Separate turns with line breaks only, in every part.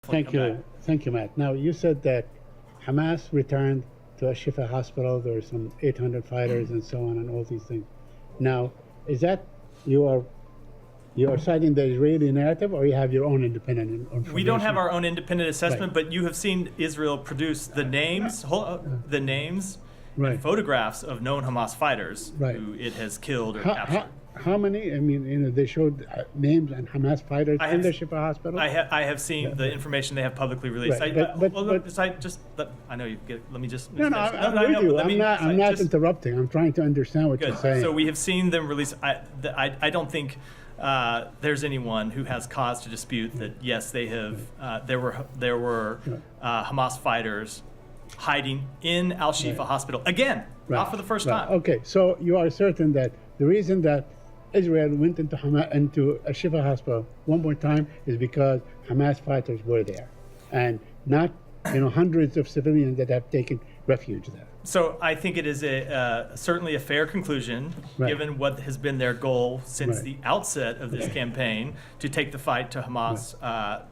Thank you, Matt. Now, you said that Hamas returned to Al-shifa hospital. There were some 800 fighters and so on and all these things. Now, is that you are citing the Israeli narrative, or you have your own independent information?
We don't have our own independent assessment, but you have seen Israel produce the names, and photographs of known Hamas fighters who it has killed or captured.
How many? I mean, they showed names and Hamas fighters in the Shifa hospital.
I have seen the information they have publicly released.
Right.
I know you get. Let me just.
I'm with you. I'm not interrupting. I'm trying to understand what you're saying.
So we have seen them release. I don't think there's anyone who has cause to dispute that. Yes, they have. There were Hamas fighters hiding in Al-shifa hospital again, not for the first time.
Okay, so you are certain that the reason that Israel went into Al-shifa hospital one more time is because Hamas fighters were there, and not hundreds of civilians that have taken refuge there.
So I think it is certainly a fair conclusion, given what has been their goal since the outset of this campaign, to take the fight to Hamas.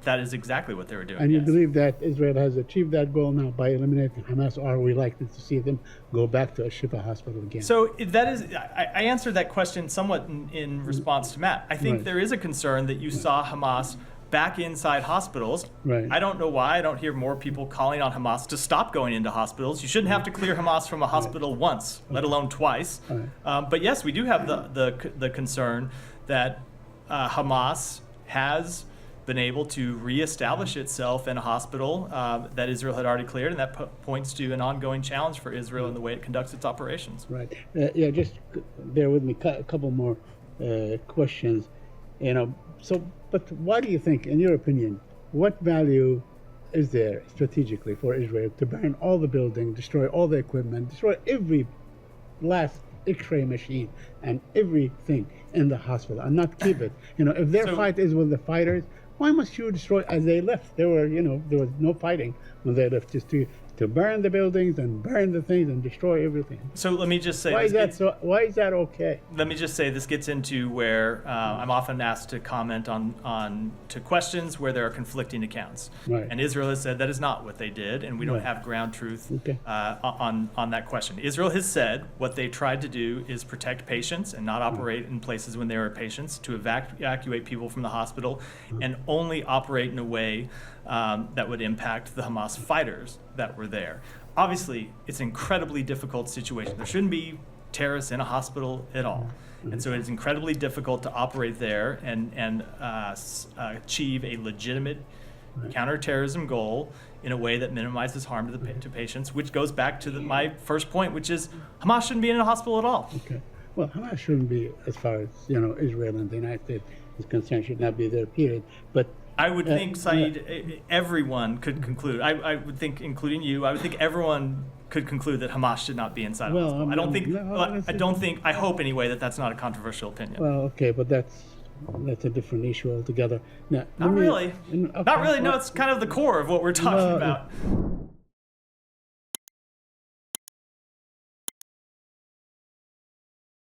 That is exactly what they were doing.
And you believe that Israel has achieved that goal now by eliminating Hamas, or are we likely to see them go back to Al-shifa hospital again?
So that is, I answered that question somewhat in response to Matt. I think there is a concern that you saw Hamas back inside hospitals. I don't know why I don't hear more people calling on Hamas to stop going into hospitals. You shouldn't have to clear Hamas from a hospital once, let alone twice. But yes, we do have the concern that Hamas has been able to reestablish itself in a hospital that Israel had already cleared, and that points to an ongoing challenge for Israel in the way it conducts its operations.
Just bear with me. A couple more questions. But why do you think, in your opinion, what value is there strategically for Israel to burn all the buildings, destroy all the equipment, destroy every last X-ray machine and everything in the hospital, and not keep it? If their fight is with the fighters, why must you destroy as they left? There was no fighting when they left, just to burn the buildings and burn the things and destroy everything.
So let me just say,
why is that okay?
Let me just say this gets into where I'm often asked to comment on questions where there are conflicting accounts. And Israel has said that is not what they did, and we don't have ground truth on that question. Israel has said what they tried to do is protect patients and not operate in places when there are patients, to evacuate people from the hospital, and only operate in a way that would impact the Hamas fighters that were there. Obviously, it's an incredibly difficult situation. There shouldn't be terrorists in a hospital at all. And so it's incredibly difficult to operate there and achieve a legitimate counterterrorism goal in a way that minimizes harm to patients, which goes back to my first point, which is Hamas shouldn't be in a hospital at all.
Okay. Well, Hamas shouldn't be, as far as Israel and the United States is concerned, should not be there, period. But
I would think, Saeed, everyone could conclude. I would think, including you, I would think everyone could conclude that Hamas should not be inside a hospital. I hope anyway that that's not a controversial opinion.
Well, okay, but that's a different issue altogether. Now,
not really. No, it's kind of the core of what we're talking about.